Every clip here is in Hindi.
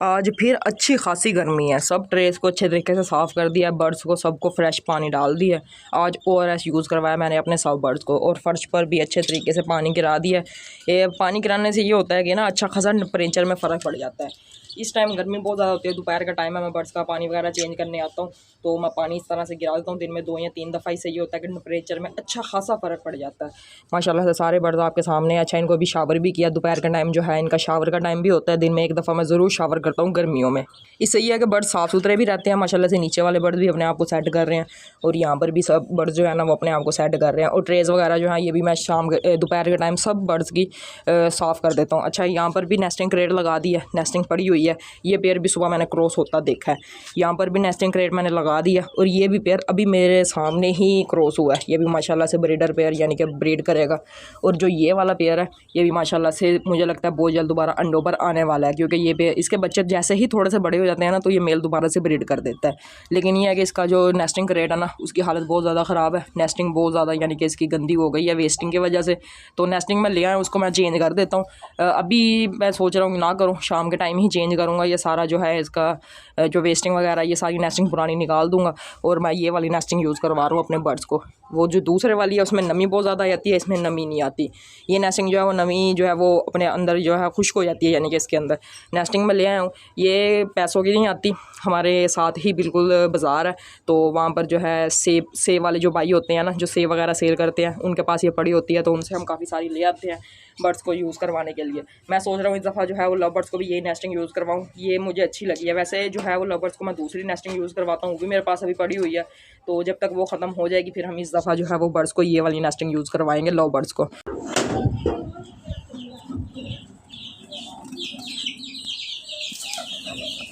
आज फिर अच्छी खासी गर्मी है। सब ट्रेस को अच्छे तरीके से साफ़ कर दिया, बर्ड्स को सबको फ्रेश पानी डाल दिया। आज ORS यूज़ करवाया मैंने अपने सब बर्ड्स को, और फर्श पर भी अच्छे तरीके से पानी गिरा दिया। ये पानी गिराने से ये होता है कि ना अच्छा खासा टेम्परेचर में फ़र्क पड़ जाता है। इस टाइम गर्मी बहुत ज़्यादा होती है, दोपहर का टाइम है, मैं बर्ड्स का पानी वगैरह चेंज करने आता हूँ तो मैं पानी इस तरह से गिरा देता हूँ दिन में 2 या 3 दफ़ा। इससे ये होता है कि टेम्परेचर में अच्छा खासा फ़र्क पड़ जाता है। माशाल्लाह से सारे बर्ड्स आपके सामने। अच्छा, इनको भी शावर भी किया। दोपहर का टाइम जो है इनका शावर का टाइम भी होता है, दिन में 1 दफ़ा मैं ज़रूर शावर करता हूँ गर्मियों में। इससे ये है कि बर्ड साफ़ सुथरे भी रहते हैं। माशाल्लाह से नीचे वाले बर्ड भी अपने आप को सेट कर रहे हैं, और यहाँ पर भी सब बर्ड्स जो है ना वो अपने आप को सेट कर रहे हैं। और ट्रेस वगैरह जो है ये भी मैं दोपहर के टाइम सब बर्ड्स की साफ़ कर देता हूँ। अच्छा, यहाँ पर भी नेस्टिंग क्रेट लगा दी है, नेस्टिंग पड़ी हुई है। ये पेयर भी सुबह मैंने क्रॉस होता देखा है। यहाँ पर भी नेस्टिंग क्रेट मैंने लगा दिया, और ये भी पेयर अभी मेरे सामने ही क्रॉस हुआ है। ये भी माशाल्लाह से ब्रीडर पेयर यानी कि ब्रीड करेगा। और जो ये वाला पेयर है ये भी माशाल्लाह से मुझे लगता है बहुत जल्द दोबारा अंडों पर आने वाला है, क्योंकि ये पेयर इसके बच्चे जैसे ही थोड़े से बड़े हो जाते हैं ना तो ये मेल दोबारा से ब्रीड कर देता है। लेकिन ये है कि इसका जो नेस्टिंग क्रेट है ना उसकी हालत बहुत ज़्यादा ख़राब है। नेस्टिंग बहुत ज़्यादा यानी कि इसकी गंदी हो गई है वेस्टिंग की वजह से। तो नेस्टिंग में ले आया, उसको मैं चेंज कर देता हूँ। अभी मैं सोच रहा हूँ ना करूँ, शाम के टाइम ही चेंज करूँगा। ये सारा जो है इसका जो वेस्टिंग वगैरह ये सारी नेस्टिंग पुरानी निकाल दूँगा, और मैं ये वाली नेस्टिंग यूज़ करवा रहा हूँ अपने बर्ड्स को। वो जो दूसरे वाली है उसमें नमी बहुत ज़्यादा आती है, इसमें नमी नहीं आती। ये नेस्टिंग जो है वो नमी जो है वो अपने अंदर जो है खुश्क हो जाती है, यानी कि इसके अंदर नेस्टिंग में ले आया हूँ। ये पैसों की नहीं आती, हमारे साथ ही बिल्कुल बाज़ार है, तो वहाँ पर जो है सेब वाले जो भाई होते हैं ना जो सेब वगैरह सेल करते हैं उनके पास ये पड़ी होती है, तो उनसे हम काफ़ी सारी ले आते हैं बर्ड्स को यूज़ करवाने के लिए। मैं सोच रहा हूँ इस दफ़ा जो है वो लव बर्ड्स को भी यही नेस्टिंग यूज़ करवाऊँ, ये मुझे अच्छी लगी है। वैसे जो है वो लव बर्ड्स को मैं दूसरी नेस्टिंग यूज़ करवाता हूँ, वो भी मेरे पास अभी पड़ी हुई है। तो जब तक वो ख़त्म हो जाएगी फिर हम इस दफ़ा जो है वो बर्ड्स को ये वाली नेस्टिंग यूज़ करवाएंगे लव बर्ड्स को।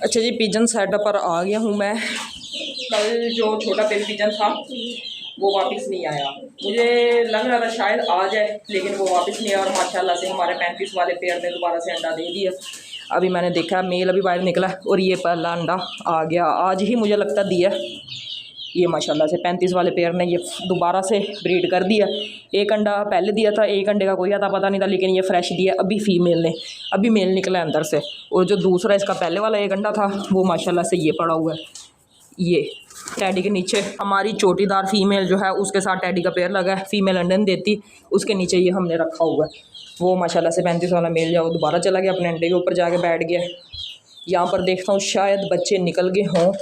अच्छा जी, पिजन सेटअप पर आ गया हूँ मैं। कल जो छोटा पेन पिजन था वो वापस नहीं आया। मुझे लग रहा था शायद आ जाए, लेकिन वो वापस नहीं आया, और माशाल्लाह से हमारे 35 वाले पेयर ने दोबारा से अंडा दे दिया। अभी मैंने देखा मेल अभी बाहर निकला, और ये पहला अंडा आ गया आज ही मुझे लगता दिया। ये माशाल्लाह से 35 वाले पेयर ने ये दोबारा से ब्रीड कर दिया। एक अंडा पहले दिया था, एक अंडे का कोई आता पता नहीं था, लेकिन ये फ्रेश दिया अभी फीमेल ने, अभी मेल निकला अंदर से। और जो दूसरा इसका पहले वाला एक अंडा था वो माशाल्लाह से ये पड़ा हुआ है, ये टैडी के नीचे हमारी चोटीदार फीमेल जो है उसके साथ टैडी का पेयर लगा है। फीमेल अंडे नहीं देती, उसके नीचे ये हमने रखा हुआ है। वो माशाल्लाह से 35 वाला मेल जो दोबारा चला गया, अपने अंडे के ऊपर जाके बैठ गया। यहाँ पर देखता हूँ शायद बच्चे निकल गए हों,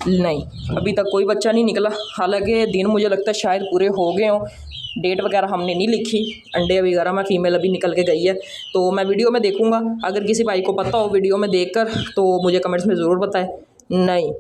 नहीं अभी तक कोई बच्चा नहीं निकला। हालांकि दिन मुझे लगता है शायद पूरे हो गए हों, डेट वगैरह हमने नहीं लिखी। अंडे वगैरह में फ़ीमेल अभी निकल के गई है, तो मैं वीडियो में देखूँगा। अगर किसी भाई को पता हो वीडियो में देखकर तो मुझे कमेंट्स में ज़रूर बताएं। नहीं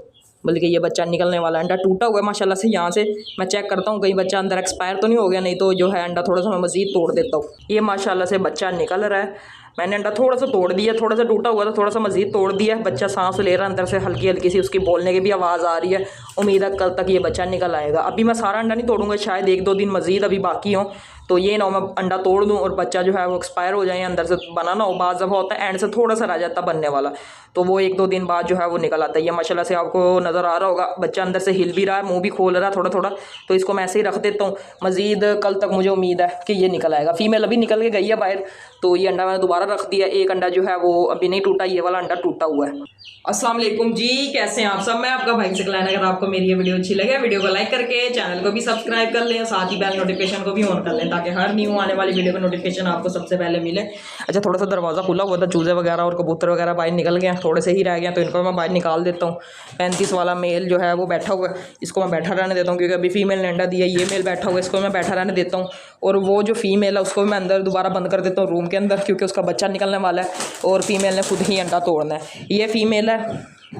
बल्कि ये बच्चा निकलने वाला, अंडा टूटा हुआ है माशाल्लाह से। यहाँ से मैं चेक करता हूँ कहीं बच्चा अंदर एक्सपायर तो नहीं हो गया, नहीं तो जो है अंडा थोड़ा सा मैं मज़ीद तोड़ देता हूँ। ये माशाल्लाह से बच्चा निकल रहा है। मैंने अंडा थोड़ा सा तोड़ दिया, थोड़ा सा टूटा हुआ था, थोड़ा सा मज़ीद तोड़ दिया। बच्चा सांस ले रहा है अंदर से, हल्की हल्की सी उसकी बोलने की भी आवाज़ आ रही है। उम्मीद है कल तक ये बच्चा निकल आएगा। अभी मैं सारा अंडा नहीं तोड़ूंगा, शायद 1-2 दिन मज़ीद अभी बाकी हों, तो ये ना मैं अंडा तोड़ दूं और बच्चा जो है वो एक्सपायर हो जाए, अंदर से बना ना हो। बाज़ दफ़ा होता है एंड से थोड़ा सा रह जाता बनने वाला, तो वो 1-2 दिन बाद जो है वो निकल आता है। ये माशाल्लाह से आपको नज़र आ रहा होगा, बच्चा अंदर से हिल भी रहा है, मुँह भी खोल रहा है थोड़ा थोड़ा। तो इसको मैं ऐसे ही रख देता हूँ, मज़ीद कल तक मुझे उम्मीद है कि ये निकल आएगा। फीमेल अभी निकल के गई है बाहर, तो ये अंडा मैंने दोबारा रख दिया। एक अंडा जो है वो अभी नहीं टूटा, ये वाला अंडा टूटा हुआ है। अस्सलाम वालेकुम जी, कैसे हैं आप सब? मैं आपका भाई सकलैन। अगर आपको मेरी ये वीडियो अच्छी लगे, वीडियो को लाइक करके चैनल को भी सब्सक्राइब कर लें, साथ ही बेल नोटिफिकेशन को भी ऑन कर लें, ताकि हर न्यू आने वाली वीडियो का नोटिफिकेशन आपको सबसे पहले मिले। अच्छा, थोड़ा सा दरवाज़ा खुला हुआ था, चूज़े वगैरह और कबूतर वगैरह बाहर निकल गए, थोड़े से ही रह गए, तो इनको मैं बाहर निकाल देता हूँ। 35 वाला मेल जो है वो बैठा हुआ है, इसको मैं बैठा रहने देता हूँ, क्योंकि अभी फीमेल ने अंडा दिया। ये मेल बैठा हुआ है, इसको मैं बैठा रहने देता हूँ। और वो जो फीमेल है उसको मैं अंदर दोबारा बंद कर देता हूँ रूम के अंदर, क्योंकि उसका बच्चा निकलने वाला है और फीमेल ने खुद ही अंडा तोड़ना है। ये फीमेल है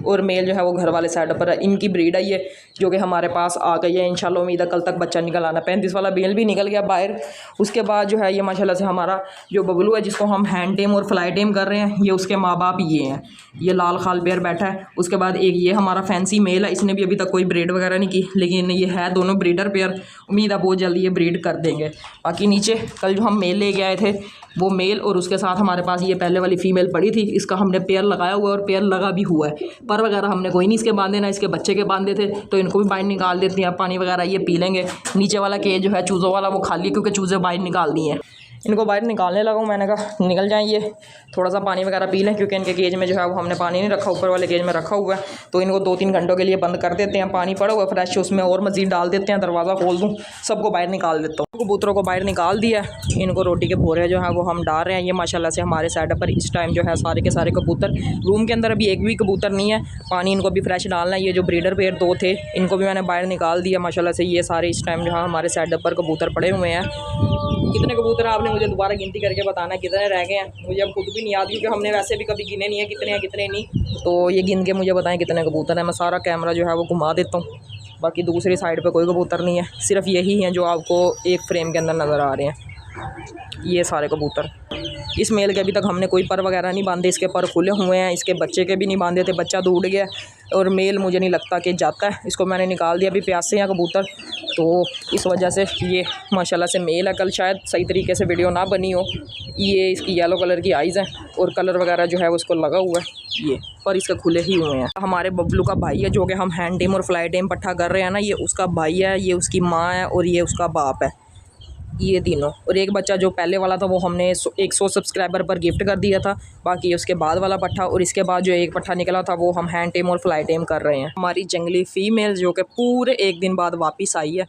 और मेल जो है वो घर वाले साइड पर है। इनकी ब्रीड है ये, जो कि हमारे पास आ गई है। इंशाल्लाह उम्मीद है कल तक बच्चा निकल आना। 35 वाला मेल भी निकल गया बाहर। उसके बाद जो है ये माशाल्लाह से हमारा जो बबलू है, जिसको हम हैंड टेम और फ्लाई टेम कर रहे हैं, ये उसके माँ बाप ये हैं। ये लाल खाल पेयर बैठा है। उसके बाद एक ये हमारा फैंसी मेल है, इसने भी अभी तक कोई ब्रीड वगैरह नहीं की, लेकिन ये है दोनों ब्रीडर पेयर। उम्मीद है बहुत जल्दी ये ब्रीड कर देंगे। बाकी नीचे कल जो हम मेल लेके आए थे वो मेल, और उसके साथ हमारे पास ये पहले वाली फीमेल पड़ी थी, इसका हमने पेयर लगाया हुआ है और पेयर लगा भी हुआ है। पर वगैरह हमने कोई नहीं इसके बांधे, ना इसके बच्चे के बांधे थे, तो इनको भी बाहर निकाल देते हैं। पानी वगैरह ये पी लेंगे। नीचे वाला केज जो है चूज़ों वाला वो खाली, क्योंकि चूज़े बाहर निकाल दिए हैं। इनको बाहर निकालने लगा हूँ। मैंने कहा निकल जाएँ ये, थोड़ा सा पानी वगैरह पी लें, क्योंकि इनके केज में जो है वो हमने पानी नहीं रखा, ऊपर वाले केज में रखा हुआ है। तो इनको 2-3 घंटों के लिए बंद कर देते हैं। पानी पड़ा हुआ फ्रेश, उसमें और मज़ीद डाल देते हैं। दरवाज़ा खोल दूँ, सबको बाहर निकाल देता हूँ। कबूतरों को बाहर निकाल दिया। इनको रोटी के भोरे जो है वो हम डाल रहे हैं। ये माशाल्लाह से हमारे सेटअप पर इस टाइम जो है सारे के सारे कबूतर, रूम के अंदर अभी एक भी कबूतर नहीं है। पानी इनको भी फ्रेश डालना है। ये जो ब्रीडर पेयर 2 थे, इनको भी मैंने बाहर निकाल दिया। माशाल्लाह से ये सारे इस टाइम जो है हमारे सेटअप पर कबूतर पड़े हुए हैं। कितने कबूतर आपने मुझे दोबारा गिनती करके बताना कितने रह गए हैं। मुझे अब खुद भी नहीं याद, क्योंकि हमने वैसे भी कभी गिने नहीं है कितने हैं कितने नहीं। तो ये गिन के मुझे बताएं कितने कबूतर हैं। मैं सारा कैमरा जो है वो घुमा देता हूँ। बाकी दूसरी साइड पे कोई कबूतर नहीं है, सिर्फ यही हैं जो आपको एक फ्रेम के अंदर नज़र आ रहे हैं। ये सारे कबूतर। इस मेल के अभी तक हमने कोई पर वगैरह नहीं बांधे, इसके पर खुले हुए हैं। इसके बच्चे के भी नहीं बांधे थे, बच्चा तो उड़ गया। और मेल मुझे नहीं लगता कि जाता है, इसको मैंने निकाल दिया। अभी प्यासे हैं कबूतर, तो इस वजह से ये माशाल्लाह से मेल है। कल शायद सही तरीके से वीडियो ना बनी हो। ये इसकी येलो कलर की आइज़ हैं और कलर वगैरह जो है वो उसको लगा हुआ है। ये पर इसके खुले ही हुए हैं। हमारे बबलू का भाई है, जो कि हम हैंड टेम और फ्लाई टेम पट्ठा कर रहे हैं ना, ये उसका भाई है, ये उसकी माँ है और ये उसका बाप है। ये तीनों, और एक बच्चा जो पहले वाला था वो हमने 100 सब्सक्राइबर पर गिफ्ट कर दिया था। बाकी उसके बाद वाला पट्ठा और इसके बाद जो एक पट्ठा निकला था वो हम हैंड टेम और फ्लाई टेम कर रहे हैं। हमारी जंगली फ़ीमेल जो कि पूरे 1 दिन बाद वापस आई है,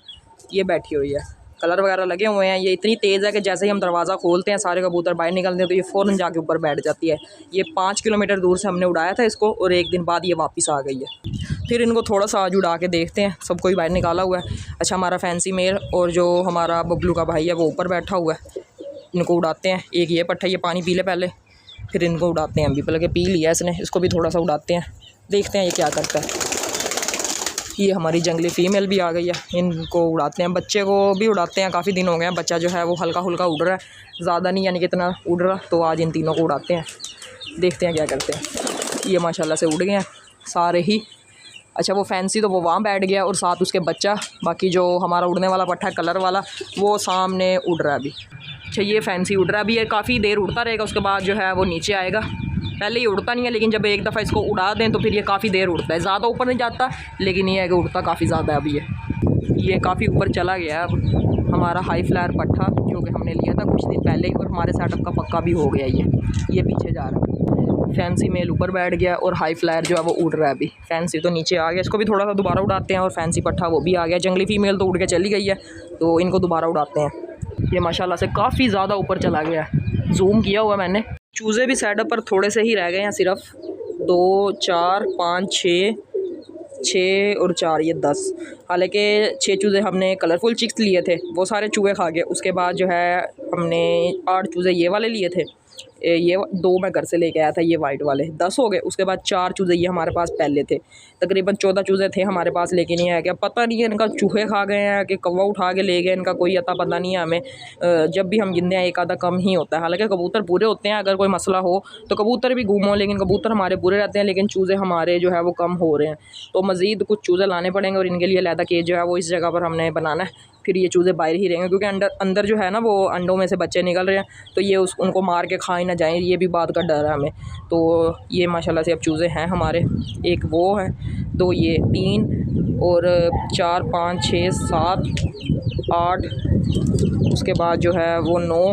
ये बैठी हुई है। कलर वगैरह लगे हुए हैं। ये इतनी तेज़ है कि जैसे ही हम दरवाज़ा खोलते हैं सारे कबूतर बाहर निकलते हैं, तो ये फ़ौरन जाके ऊपर बैठ जाती है। ये 5 किलोमीटर दूर से हमने उड़ाया था इसको और 1 दिन बाद ये वापस आ गई है। फिर इनको थोड़ा सा आज उड़ा के देखते हैं। सबको ही बाहर निकाला हुआ है। अच्छा, हमारा फैंसी मेल और जो हमारा बबलू का भाई है वो ऊपर बैठा हुआ है। इनको उड़ाते हैं। एक ये पट्टा, ये पानी पी ले पहले, फिर इनको उड़ाते हैं। अभी पहले पी लिया इसने, इसको भी थोड़ा सा उड़ाते हैं, देखते हैं ये क्या करता है। ये हमारी जंगली फ़ीमेल भी आ गई है। इनको उड़ाते हैं, बच्चे को भी उड़ाते हैं। काफ़ी दिन हो गए हैं, बच्चा जो है वो हल्का हुल्का उड़ रहा है, ज़्यादा नहीं यानी कि इतना उड़ रहा। तो आज इन तीनों को उड़ाते हैं, देखते हैं क्या करते हैं। ये माशाल्लाह से उड़ गए हैं सारे ही। अच्छा, वो फैंसी तो वो वहाँ बैठ गया और साथ उसके बच्चा। बाकी जो हमारा उड़ने वाला पट्टा है कलर वाला, वो सामने उड़ रहा है अभी। अच्छा, ये फैंसी उड़ रहा है अभी। ये काफ़ी देर उड़ता रहेगा, उसके बाद जो है वो नीचे आएगा। पहले ही उड़ता नहीं है, लेकिन जब एक दफ़ा इसको उड़ा दें तो फिर ये काफ़ी देर उड़ता है। ज़्यादा ऊपर नहीं जाता, लेकिन ये है कि उड़ता काफ़ी ज़्यादा है अभी। ये काफ़ी ऊपर चला गया अब हमारा हाई फ्लायर पट्टा, जो कि हमने लिया था कुछ दिन पहले ही, और हमारे सेटअप का पक्का भी हो गया। ये पीछे जा रहा है। फैंसी मेल ऊपर बैठ गया और हाई फ्लायर जो है वो उड़ रहा है अभी। फैंसी तो नीचे आ गया, इसको भी थोड़ा सा दोबारा उड़ाते हैं। और फैंसी पट्टा वो भी आ गया। जंगली फ़ीमेल तो उड़ के चली गई है, तो इनको दोबारा उड़ाते हैं। ये माशाल्लाह से काफ़ी ज़्यादा ऊपर चला गया, जूम किया हुआ मैंने। चूज़े भी सेटअप पर थोड़े से ही रह गए हैं, सिर्फ 2, 4, 5, 6 और 4, ये 10। हालांकि 6 चूज़े हमने कलरफुल चिक्स लिए थे, वो सारे चूहे खा गए। उसके बाद जो है हमने 8 चूज़े ये वाले लिए थे। ये 2 मैं घर से लेके आया था, ये वाइट वाले 10 हो गए। उसके बाद 4 चूज़े ये हमारे पास पहले थे। तकरीबन 14 चूज़े थे हमारे पास, लेकिन ये है क्या पता नहीं है इनका चूहे खा गए हैं कि कौवा उठा के ले गए, इनका कोई अता पता नहीं है हमें। जब भी हम गिनते हैं एक आधा कम ही होता है। हालांकि कबूतर पूरे होते हैं, अगर कोई मसला हो तो कबूतर भी गुम हो, लेकिन कबूतर हमारे पूरे रहते हैं, लेकिन चूज़े हमारे जो है वो कम हो रहे हैं। तो मज़ीद कुछ चूज़े लाने पड़ेंगे और इनके लिए अलहदा केज जो है वो इस जगह पर हमने बनाना है। फिर ये चूज़े बाहर ही रहेंगे, क्योंकि अंदर जो है ना वो अंडों में से बच्चे निकल रहे हैं, तो ये उनको मार के खा ही ना जाएँ, ये भी बात का डर है हमें। तो ये माशाल्लाह से अब चूज़े हैं हमारे। एक वो है, 2 ये, 3 और 4, 5, 6, 7, 8, उसके बाद जो है वो 9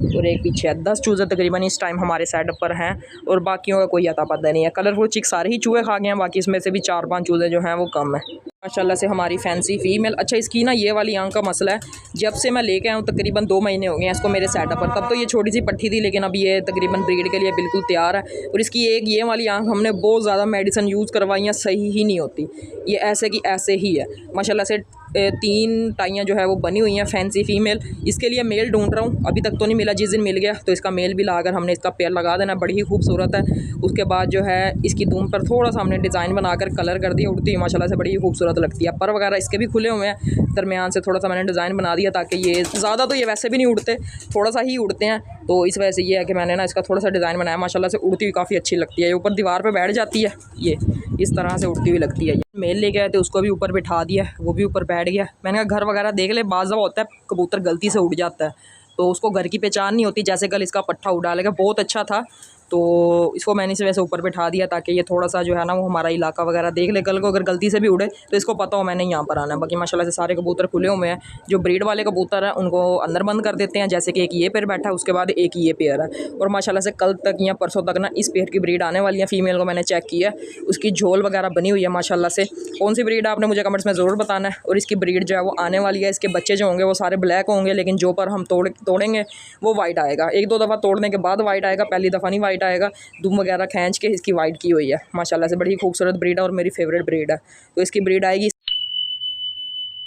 और एक पीछे है। 10 चूज़े तकरीबन इस टाइम हमारे सेटअप पर हैं, और बाकियों का कोई अता पता नहीं है। कलरफुल चिक सारे ही चूहे खा गए हैं, बाकी इसमें से भी 4-5 चूज़े जो हैं वो कम है माशाल्लाह से हमारी फैंसी फ़ीमेल। अच्छा, इसकी ना ये वाली आंख का मसला है, जब से मैं लेके आया हूँ तकरीबन 2 महीने हो गए हैं इसको मेरे सेटअप पर। तब तो ये छोटी सी पट्टी थी, लेकिन अब ये तकरीबन ब्रीड के लिए बिल्कुल तैयार है। और इसकी एक ये वाली आंख हमने बहुत ज़्यादा मेडिसिन यूज़ करवाई हैं, सही ही नहीं होती। ये ऐसे की ऐसे ही है माशाल्लाह से। 3 टाइयाँ जो है वो बनी हुई हैं फैंसी फ़ीमेल। इसके लिए मेल ढूंढ रहा हूँ, अभी तक तो नहीं मिला। जिस दिन मिल गया तो इसका मेल भी लाकर हमने इसका पेयर लगा देना, बड़ी ही खूबसूरत है। उसके बाद जो है इसकी दुम पर थोड़ा सा हमने डिज़ाइन बनाकर कलर कर दिया, उड़ती है माशाल्लाह से, बड़ी ही खूबसूरत लगती है। पर वगैरह इसके भी खुले हुए हैं, दरमियान से थोड़ा सा मैंने डिज़ाइन बना दिया, ताकि ये ज़्यादा तो ये वैसे भी नहीं उड़ते, थोड़ा सा ही उड़ते हैं। तो इस वजह से ये है कि मैंने ना इसका थोड़ा सा डिज़ाइन बनाया। माशाल्लाह से उड़ती हुई काफ़ी अच्छी लगती है। ये ऊपर दीवार पर बैठ जाती है, ये इस तरह से उड़ती हुई लगती है। मेल ले गए थे, उसको भी ऊपर बिठा दिया, वो भी ऊपर बैठ गया। मैंने कहा घर वगैरह देख ले, बाज़ दफ़ा होता है कबूतर गलती से उड़ जाता है, तो उसको घर की पहचान नहीं होती। जैसे कल इसका पट्ठा उड़ा लेगा, बहुत अच्छा था, तो इसको मैंने इसे वैसे ऊपर बैठा दिया ताकि ये थोड़ा सा जो है ना वो हमारा इलाका वगैरह देख ले, कल को अगर गलती से भी उड़े तो इसको पता हो मैंने यहाँ पर आना है। बाकी माशाल्लाह से सारे कबूतर खुले हुए हैं। जो ब्रीड वाले कबूतर हैं उनको अंदर बंद कर देते हैं, जैसे कि एक ये पेयर बैठा है, उसके बाद एक ये पेयर है। और माशाल्लाह से कल तक या परसों तक ना इस पेयर की ब्रीड आने वाली है। फीमेल को मैंने चेक किया, उसकी झोल वगैरह बनी हुई है माशाल्लाह से। कौन सी ब्रीड है आपने मुझे कमेंट्स में ज़रूर बताना है। और इसकी ब्रीड जो है वो आने वाली है। इसके बच्चे जो होंगे वो सारे ब्लैक होंगे, लेकिन जो पर हम तोड़ेंगे वो वाइट आएगा। एक दो दफ़ा तोड़ने के बाद वाइट आएगा, पहली दफ़ा नहीं वाइट आएगा। दुम वगैरह खींच के इसकी वाइट की हुई है माशाल्लाह से। बड़ी खूबसूरत ब्रीड है और मेरी फेवरेट ब्रीड है। तो इसकी ब्रीड आएगी